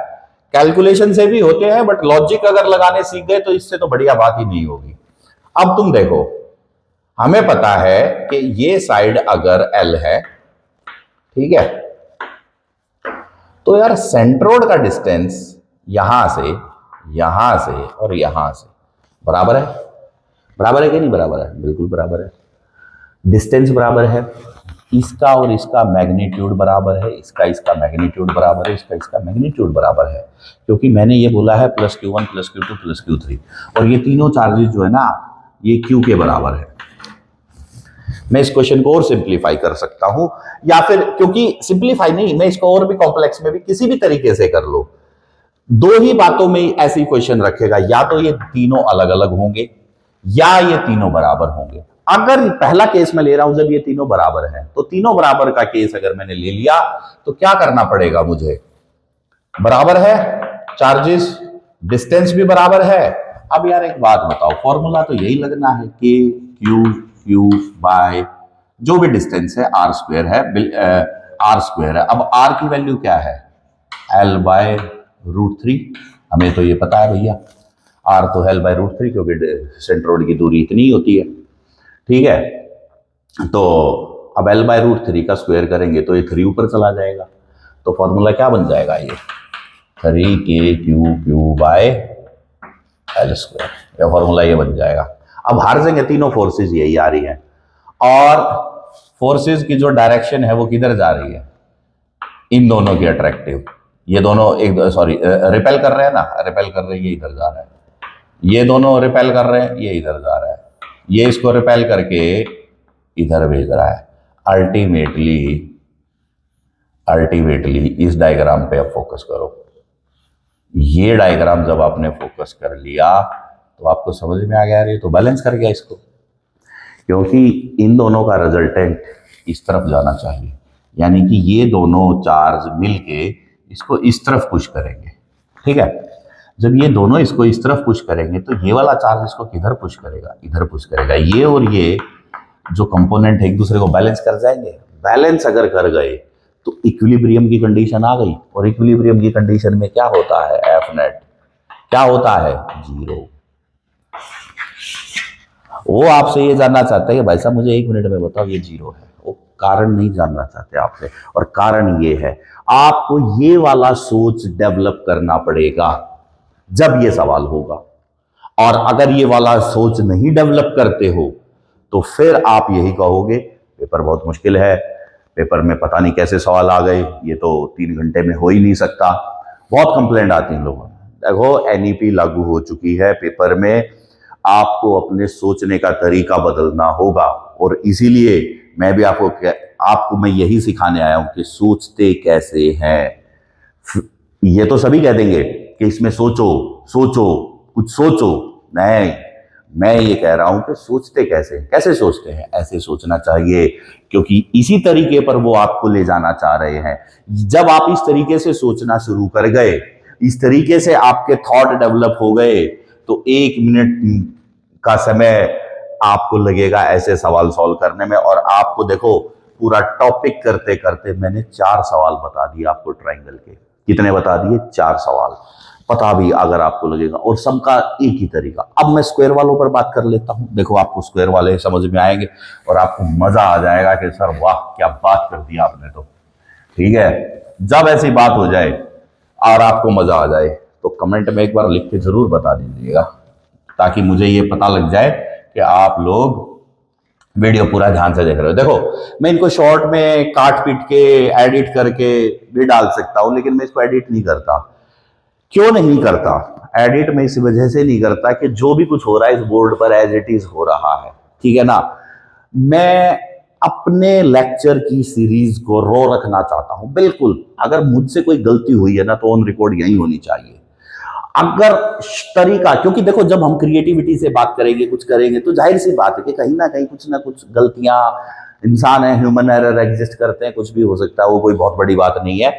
कैलकुलेशन से भी होते हैं, बट लॉजिक अगर लगाने सीख गए तो इससे तो बढ़िया बात ही नहीं होगी। अब तुम देखो, हमें पता है कि ये साइड अगर L है, ठीक है, तो यार सेंट्रोइड का डिस्टेंस यहां से और यहां से बराबर है। बराबर है कि नहीं बराबर है? बिल्कुल बराबर है। डिस्टेंस बराबर है, इसका और इसका मैग्नीट्यूड बराबर है, इसका इसका मैग्नीट्यूड बराबर है, इसका इसका मैग्नीट्यूड बराबर है, क्योंकि मैंने ये बोला है +Q1 +Q2 +Q3, और ये तीनों चार्जेस जो है ना ये Q के बराबर है। मैं इस क्वेश्चन को और सिंप्लीफाई कर सकता हूं, या फिर क्योंकि सिंप्लीफाई नहीं, मैं इसको और भी कॉम्प्लेक्स में भी किसी भी तरीके से कर लो, दो ही बातों में ऐसी क्वेश्चन रखेगा, या तो ये तीनों अलग अलग होंगे या ये तीनों बराबर होंगे। अगर पहला केस में ले रहा हूं जब ये तीनों बराबर हैं, तो तीनों बराबर का केस अगर मैंने ले लिया तो क्या करना पड़ेगा मुझे? बराबर है चार्जेस, डिस्टेंस भी बराबर है। अब यार एक बात बताओ, फॉर्मूला तो यही लगना है कि क्यू क्यू बाय जो भी डिस्टेंस है आर स्क्वायर है, आर स्क्वायर है। अब आर की वैल्यू क्या है? L/√3। हमें तो ये पता है भैया, आर तो L/√3, क्योंकि सेंट्रोइड की दूरी इतनी ही होती है। ठीक है, तो अब L/√3 का स्क्वायर करेंगे तो ये 3 ऊपर चला जाएगा, तो फॉर्मूला क्या बन जाएगा? ये 3KQ/L², यह फॉर्मूला ये बन जाएगा। अब हर जगह तीनों फोर्सेज यही आ रही हैं, और फोर्सेज की जो डायरेक्शन है वो किधर जा रही है? इन दोनों की अट्रैक्टिव, ये दोनों एक रिपेल कर रहे हैं ना, रिपेल कर रहे हैं, ये इधर जा रहा है, ये दोनों रिपेल कर रहे हैं, ये इधर जा रहा है, ये इसको रिपेल करके इधर भेज रहा है। अल्टीमेटली अल्टीमेटली इस डायग्राम पे अब फोकस करो। ये डायग्राम जब आपने फोकस कर लिया तो आपको समझ में आ गया, ये तो बैलेंस कर गया इसको, क्योंकि इन दोनों का रिजल्टेंट इस तरफ जाना चाहिए, यानी कि ये दोनों चार्ज मिलके इसको इस तरफ पुश करेंगे। ठीक है, जब ये दोनों इसको इस तरफ पुश करेंगे तो ये वाला चार्ज इसको किधर पुश करेगा? इधर पुश करेगा। ये और ये जो कंपोनेंट है एक दूसरे को बैलेंस कर जाएंगे। बैलेंस अगर कर गए तो इक्विलिब्रियम की कंडीशन आ गई, और इक्विलिब्रियम की कंडीशन में क्या होता है? एफ नेट क्या होता है? 0। वो आपसे ये जानना चाहते हैं कि भाई साहब मुझे 1 मिनट में बताओ ये 0 है, वो कारण नहीं जानना चाहते आपसे, और कारण ये है आपको ये वाला सोच डेवलप करना पड़ेगा जब ये सवाल होगा। और अगर ये वाला सोच नहीं डेवलप करते हो तो फिर आप यही कहोगे पेपर बहुत मुश्किल है, पेपर में पता नहीं कैसे सवाल आ गए, ये तो 3 घंटे में हो ही नहीं सकता। बहुत कंप्लेंट आती है लोगों में। देखो एनईपी लागू हो चुकी है, पेपर में आपको अपने सोचने का तरीका बदलना होगा, और इसीलिए मैं भी आपको मैं यही सिखाने आया हूं कि सोचते कैसे हैं। ये तो सभी कह देंगे कि इसमें सोचो सोचो कुछ सोचो, नहीं, मैं ये कह रहा हूं कि सोचते कैसे, कैसे सोचते हैं, ऐसे सोचना चाहिए, क्योंकि इसी तरीके पर वो आपको ले जाना चाह रहे हैं। जब आप इस तरीके से सोचना शुरू कर गए, इस तरीके से आपके थॉट डेवलप हो गए, तो 1 मिनट का समय आपको लगेगा ऐसे सवाल सॉल्व करने में। और आपको देखो पूरा टॉपिक करते करते मैंने 4 सवाल बता दिए आपको ट्रायंगल के। कितने बता दिए? 4 सवाल। पता भी अगर आपको लगेगा, और सबका एक ही तरीका। अब मैं स्क्वायर वालों पर बात कर लेता हूं। देखो आपको स्क्वायर वाले समझ में आएंगे और आपको मजा आ जाएगा कि सर वाह क्या बात कर दी आपने तो। ठीक है, जब ऐसी बात हो जाए और आपको मजा आ जाए तो कमेंट में एक बार लिख के जरूर बता दीजिएगा, ताकि मुझे ये पता लग जाए कि आप लोग वीडियो पूरा ध्यान से देख रहे हो। देखो मैं इनको शॉर्ट में काट पीट के एडिट करके भी डाल सकता हूं, लेकिन मैं इसको एडिट नहीं करता। क्यों नहीं करता एडिट? में इस वजह से नहीं करता कि जो भी कुछ हो रहा है इस बोर्ड पर एज इट इज हो रहा है, ठीक है ना। मैं अपने लेक्चर की सीरीज को रो रखना चाहता हूं। बिल्कुल, अगर मुझसे कोई गलती हुई है ना तो ऑन रिकॉर्ड यही होनी चाहिए। अगर तरीका, क्योंकि देखो जब हम क्रिएटिविटी से बात करेंगे, कुछ करेंगे, तो जाहिर सी बात है कि कहीं ना कुछ गलतियां, इंसान है, ह्यूमन एरर एग्जिस्ट करते हैं, कुछ भी हो सकता है, वो कोई बहुत बड़ी बात नहीं है।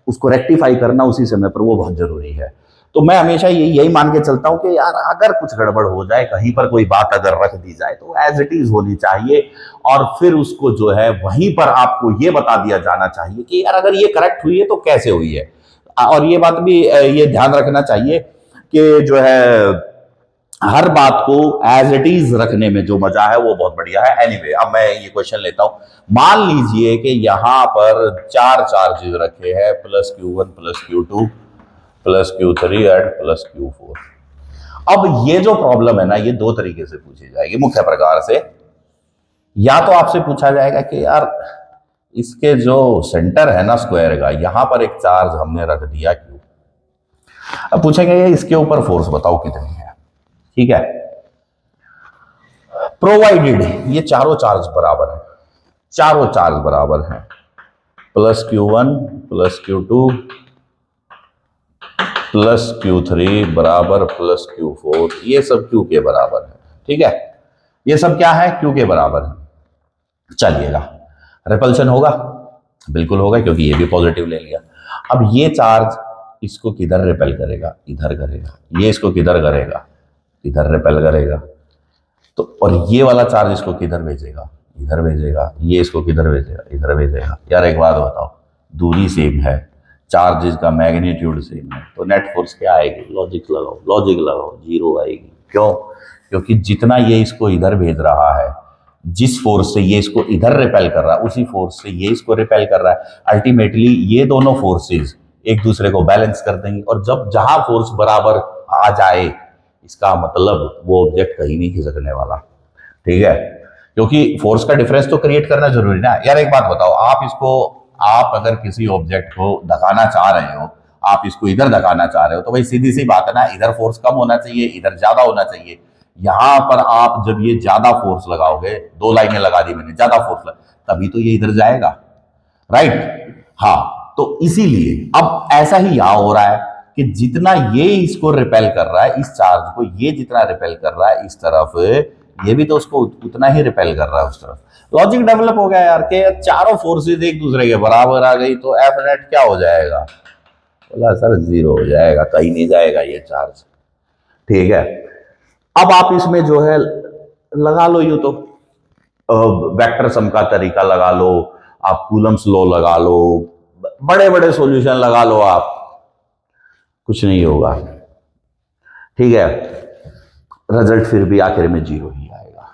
उसको रेक्टिफाई करना उसी समय पर वो बहुत जरूरी है। तो मैं हमेशा यही मान के चलता हूं कि यार अगर कुछ गड़बड़ हो जाए, कहीं पर कोई बात अगर रख दी जाए तो एज इट इज होनी चाहिए, और फिर उसको जो है वहीं पर आपको ये बता दिया जाना चाहिए कि यार अगर ये करेक्ट हुई है तो कैसे हुई है। और ये बात भी ये ध्यान रखना चाहिए कि जो है हर बात को एज इट इज रखने में जो मजा है वो बहुत बढ़िया है। एनीवे, अब मैं ये क्वेश्चन लेता हूं। मान लीजिए कि यहां पर 4 चार्जेस रखे हैं, +Q1 +Q2 +Q3 and +Q4। अब ये जो प्रॉब्लम है ना, ये दो तरीके से पूछी जाएगी मुख्य प्रकार से। या तो आपसे पूछा जाएगा कि यार इसके जो सेंटर है ना स्क्वायर का, यहां पर एक चार्ज हमने रख दिया, क्यों। अब पूछेंगे ये इसके ऊपर फोर्स बताओ कितनी है। ठीक है, प्रोवाइडेड ये चारों चार्ज बराबर है, चारों चार्ज बराबर हैं, +Q1 +Q2 +Q3 बराबर +Q4, ये सब Q के बराबर है। ठीक है, ये सब क्या है, Q के बराबर है। चलिएगा, रिपल्शन होगा, बिल्कुल होगा, क्योंकि ये भी पॉजिटिव ले लिया। अब ये चार्ज इसको किधर रिपेल करेगा, इधर करेगा। ये इसको किधर करेगा, इधर रिपेल करेगा। तो और ये वाला चार्ज इसको किधर भेजेगा, इधर भेजेगा। ये इसको किधर भेजेगा, इधर भेजेगा। यार एक बात बताओ, दूरी सेम है, चार्जेस का मैग्नीट्यूड सेम है, तो नेट फोर्स क्या आएगी, लॉजिक लगाओ, लॉजिक लगाओ, 0 आएगी। क्यों, क्योंकि जितना ये इसको इधर भेज रहा है, जिस फोर्स से ये इसको इधर रिपेल कर रहा है, उसी फोर्स से ये इसको रिपेल कर रहा है। अल्टीमेटली ये दोनों फोर्सेस एक दूसरे को बैलेंस कर देंगी, और जब जहां फोर्स बराबर आ जाए, इसका मतलब वो ऑब्जेक्ट कहीं नहीं खिसकने वाला। ठीक है, क्योंकि फोर्स का डिफरेंस तो क्रिएट करना जरूरी ना। यार एक बात बताओ, आप अगर किसी ऑब्जेक्ट को धकाना चाह रहे हो, आप इसको इधर धकाना चाह रहे हो, तो भाई सीधी सी बात है ना, इधर फोर्स कम होना चाहिए, इधर ज्यादा होना चाहिए। यहां पर आप जब ये ज्यादा फोर्स लगाओगे, दो लाइनें लगा दी मैंने, ज्यादा फोर्स लगा, तभी तो ये इधर जाएगा, राइट। हाँ, तो इसीलिए अब ऐसा ही यहां हो रहा है कि जितना ये इसको रिपेल कर रहा है, इस चार्ज को ये जितना रिपेल कर रहा है इस तरफ, ये भी तो उसको उतना ही रिपेल कर रहा है उस तरफ। लॉजिक डेवलप हो गया यार कि चारों फोर्सेस एक दूसरे के बराबर आ गई, तो एफ नेट क्या हो जाएगा, बोला सर 0 हो जाएगा, कहीं नहीं जाएगा ये चार्ज। ठीक है, अब आप इसमें जो है लगा लो, यूं तो वेक्टर सम का तरीका लगा लो, आप कूलम्स लॉ लगा लो, बड़े बड़े सॉल्यूशन लगा लो, आप कुछ नहीं होगा। ठीक है, रिजल्ट फिर भी आखिर में 0 ही आएगा।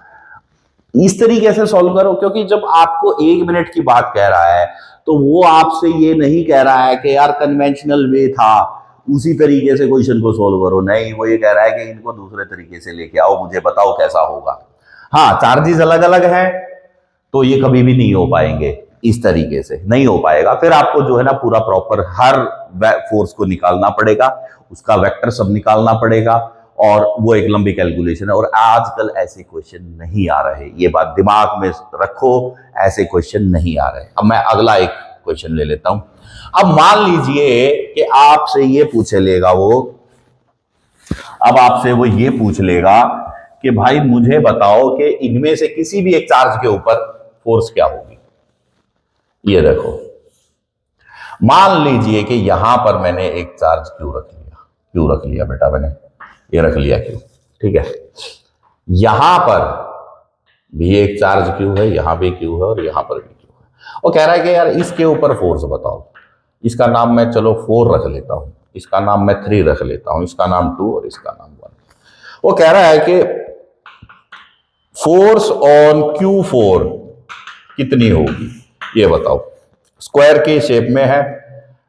इस तरीके से सॉल्व करो, क्योंकि जब आपको 1 मिनट की बात कह रहा है, तो वो आपसे ये नहीं कह रहा है कि यार कन्वेंशनल वे था उसी तरीके से क्वेश्चन को सोल्व करो। नहीं, वो ये कह रहा है कि इनको दूसरे तरीके से लेके आओ, मुझे बताओ कैसा होगा। हाँ, चार्जेस अलग अलग हैं, तो ये कभी भी नहीं हो पाएंगे, इस तरीके से नहीं हो पाएगा। फिर आपको जो है ना पूरा प्रॉपर हर फोर्स को निकालना पड़ेगा, उसका वेक्टर सब निकालना पड़ेगा, और वो एक लंबी कैलकुलेशन है। और आजकल ऐसे क्वेश्चन नहीं आ रहे, ये बात दिमाग में रखो, ऐसे क्वेश्चन नहीं आ रहे। अब मैं अगला एक क्वेश्चन ले लेता हूं। अब मान लीजिए कि आपसे ये पूछ लेगा अब आपसे वो ये पूछ लेगा कि भाई मुझे बताओ कि इनमें से किसी भी एक चार्ज के ऊपर फोर्स क्या होगी। ये देखो, मान लीजिए कि यहां पर मैंने एक चार्ज क्यू रख लिया बेटा, मैंने ये रख लिया क्यू। ठीक है, यहां पर भी एक चार्ज क्यू है, यहां भी क्यू है, और यहां पर भी क्यू है। वो कह रहा है कि यार इसके ऊपर फोर्स बताओ। इसका नाम मैं चलो 4 रख लेता हूं, इसका नाम मैं 3 रख लेता हूं, इसका नाम 2 और इसका नाम 1। वो कह रहा है कि फोर्स ऑन Q4 कितनी होगी, ये बताओ। स्क्वायर के शेप में है,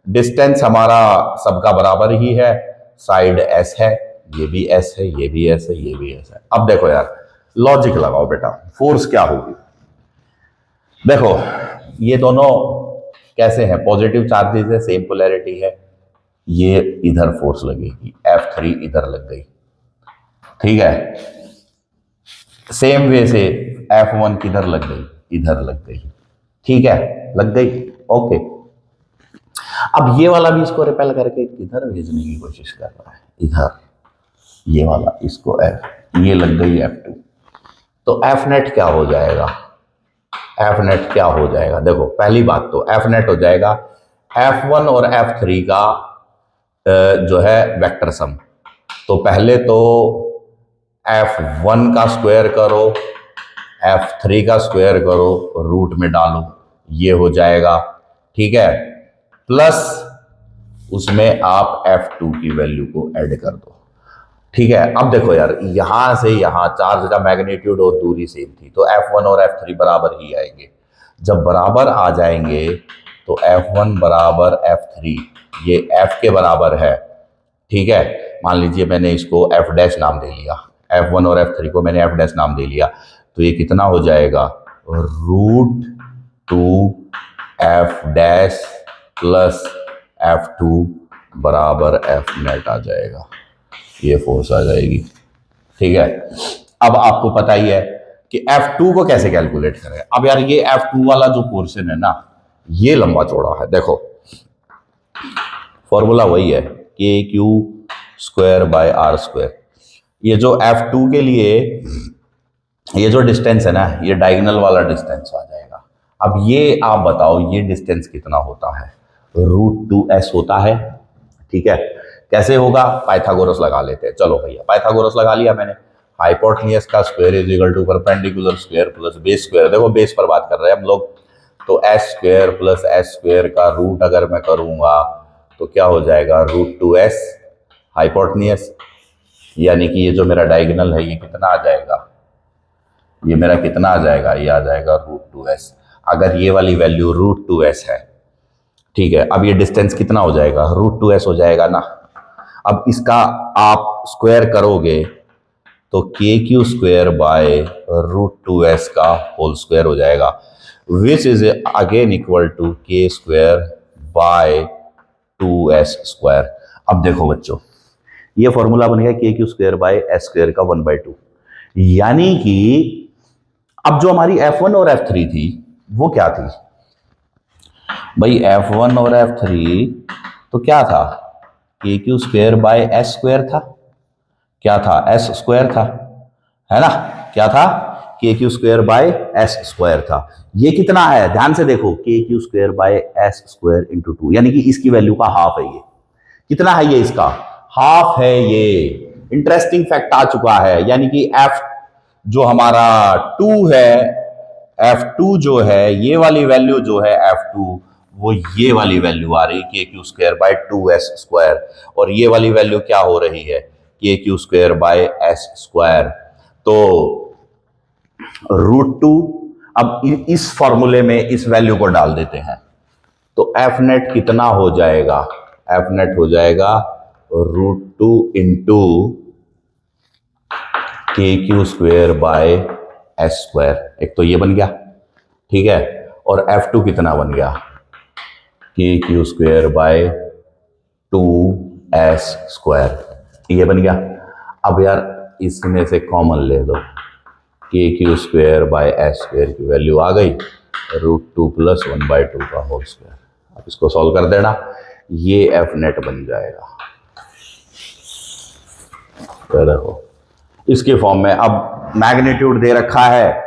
डिस्टेंस हमारा सबका बराबर ही है, साइड S है, ये भी S है, ये भी S है, ये भी S है। अब देखो यार, लॉजिक लगाओ बेटा, फोर्स क्या होगी। देखो ये दोनों कैसे हैं, पॉजिटिव चार्जेस है, सेम पोलैरिटी है। ये इधर फोर्स लगेगी, F3 इधर लग गई। ठीक है, सेम वे से F1 किधर लग गई, इधर लग गई। ठीक है, लग गई, ओके। अब ये वाला भी इसको रिपेल करके किधर भेजने की कोशिश कर रहा है, इधर। ये वाला इसको ये लग गई F2, तो F नेट क्या हो जाएगा, F नेट क्या हो जाएगा। देखो पहली बात तो F नेट हो जाएगा F1 और F3 का जो है वेक्टर सम। तो पहले तो F1 का स्क्वायर करो, F3 का स्क्वायर करो, रूट में डालो, ये हो जाएगा। ठीक है, प्लस उसमें आप F2 की वैल्यू को ऐड कर दो। ठीक है, अब देखो यार, यहां से यहां चार्ज का मैग्नीट्यूड और दूरी सेम थी, तो F1 और F3 बराबर ही आएंगे। जब बराबर आ जाएंगे तो F1 बराबर F3, ये F के बराबर है। ठीक है, मान लीजिए मैंने इसको एफ डैश नाम दे लिया, F1 और F3 को मैंने एफ डैश नाम दे लिया, तो ये कितना हो जाएगा, √2 एफ डैश प्लस F2 बराबर एफ नेट आ जाएगा, ये फोर्स आ जाएगी। ठीक है, अब आपको पता ही है कि F2 को कैसे कैलकुलेट करें। अब यार ये F2 वाला जो पोर्शन है ना, ये लंबा चौड़ा है। देखो फॉर्मूला वही है, KQ² r²। ये जो F2 के लिए ये जो डिस्टेंस है ना, ये डायगोनल वाला डिस्टेंस आ जाएगा। अब ये आप बताओ ये डिस्टेंस कितना होता है, √2s होता है। ठीक है, कैसे होगा, पाइथागोरस लगा लेते हैं। चलो भैया पाइथागोरस लगा लिया मैंने। हाइपोटेन्यूज का square is equal to perpendicular square plus base square. देखो बेस पर बात कर रहे हैं हम लोग, तो s² प्लस s² का रूट अगर मैं करूंगा तो क्या हो जाएगा, √2s हाइपोटेन्यूज, यानी कि ये जो मेरा डायगोनल है ये कितना आ जाएगा, ये मेरा कितना आ जाएगा, ये आ जाएगा √2s। अगर ये वाली वैल्यू √2s है, ठीक है, अब ये डिस्टेंस कितना हो जाएगा, √2s हो जाएगा ना। अब इसका आप स्क्वायर करोगे तो KQ² बाय √2s का होल स्क्वायर हो जाएगा, which is again equal to K² by 2s²। अब देखो बच्चों, ये फॉर्मूला बन गया KQ² बाय s² का 1/2। यानी कि अब जो हमारी F1 और F3 थी वो क्या थी भाई, F1 और F3 तो क्या था, KQ² बाय s² था, क्या था, s² था, है ना, क्या था, KQ² बाय s² था। ये कितना है, ध्यान से देखो, KQ² बाय s² इंटू 2, यानी कि इसकी वैल्यू का हाफ है ये। कितना है ये, इसका हाफ है ये। इंटरेस्टिंग फैक्ट आ चुका है, यानी कि F जो हमारा 2 है, F2 जो है, ये वाली वैल्यू जो है F2, वो ये वाली वैल्यू आ रही KQ² बाय 2s², और ये वाली वैल्यू क्या हो रही है, KQ² बाय s²। तो √2, अब इस फॉर्मूले में इस वैल्यू को डाल देते हैं तो एफ नेट कितना हो जाएगा, एफ नेट हो जाएगा √2 इंटू KQ² बाय s²। एक तो ये बन गया, ठीक है, और F2 कितना बन गया, KQ² बाय 2s², ये बन गया। अब यार इसमें से कॉमन ले दो, KQ² बाय s² की वैल्यू आ गई, √2 प्लस 1/2 का होल स्क्वायर। अब इसको सॉल्व कर देना, ये एफ नेट बन जाएगा। तो देखो इसके फॉर्म में, अब मैग्नीट्यूड दे रखा है,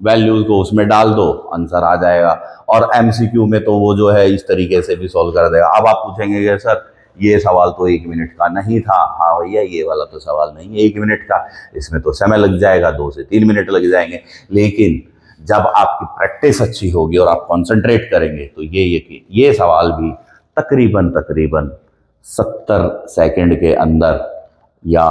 वैल्यूज को उसमें डाल दो, आंसर आ जाएगा। और एमसीक्यू में तो वो जो है इस तरीके से भी सॉल्व कर देगा। अब आप पूछेंगे कि सर ये सवाल तो 1 मिनट का नहीं था। हाँ भैया, ये वाला तो सवाल नहीं है 1 मिनट का, इसमें तो समय लग जाएगा, 2 से 3 मिनट लग जाएंगे। लेकिन जब आपकी प्रैक्टिस अच्छी होगी और आप कॉन्सेंट्रेट करेंगे तो ये सवाल भी तकरीबन 70 सेकंड के अंदर या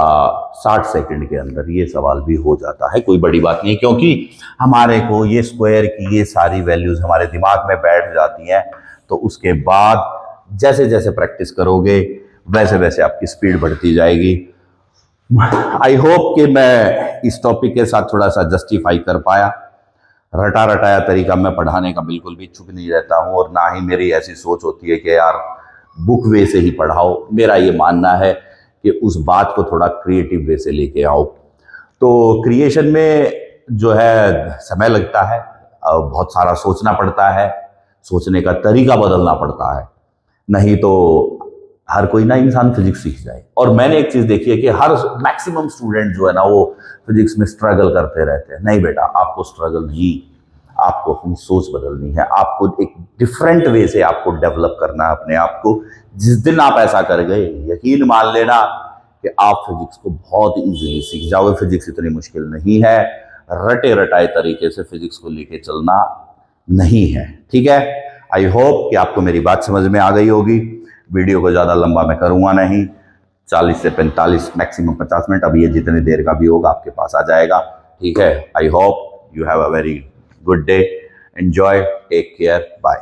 60 सेकंड के अंदर ये सवाल भी हो जाता है। कोई बड़ी बात नहीं, क्योंकि हमारे को ये स्क्वायर की ये सारी वैल्यूज हमारे दिमाग में बैठ जाती हैं। तो उसके बाद जैसे जैसे प्रैक्टिस करोगे वैसे वैसे आपकी स्पीड बढ़ती जाएगी। आई होप कि मैं इस टॉपिक के साथ थोड़ा सा जस्टिफाई कर पाया। रटा रटाया तरीका मैं पढ़ाने का बिल्कुल भी चुप नहीं रहता हूँ, और ना ही मेरी ऐसी सोच होती है कि यार बुक वे से ही पढ़ाओ। मेरा ये मानना है कि उस बात को थोड़ा क्रिएटिव वे से लेके आओ। तो क्रिएशन में जो है समय लगता है, बहुत सारा सोचना पड़ता है, सोचने का तरीका बदलना पड़ता है, नहीं तो हर कोई ना इंसान फिजिक्स सीख जाए। और मैंने एक चीज़ देखी है कि हर मैक्सिमम स्टूडेंट जो है ना वो फिजिक्स में स्ट्रगल करते रहते हैं। नहीं बेटा, आपको स्ट्रगल नहीं, आपको अपनी सोच बदलनी है, आपको एक डिफरेंट वे से आपको डेवलप करना है अपने आप को। जिस दिन आप ऐसा कर गए, यकीन मान लेना कि आप फिजिक्स को बहुत इजीली सीख जाओगे। फिजिक्स इतनी मुश्किल नहीं है, रटे रटाए तरीके से फिजिक्स को लेके चलना नहीं है, ठीक है। आई होप कि आपको मेरी बात समझ में आ गई होगी। वीडियो को ज़्यादा लंबा मैं करूँगा नहीं, 40 से 45 मैक्सिमम 50 मिनट, अब ये जितने देर का भी होगा आपके पास आ जाएगा, ठीक है। I hope you have a very good day. Enjoy. Take care. Bye.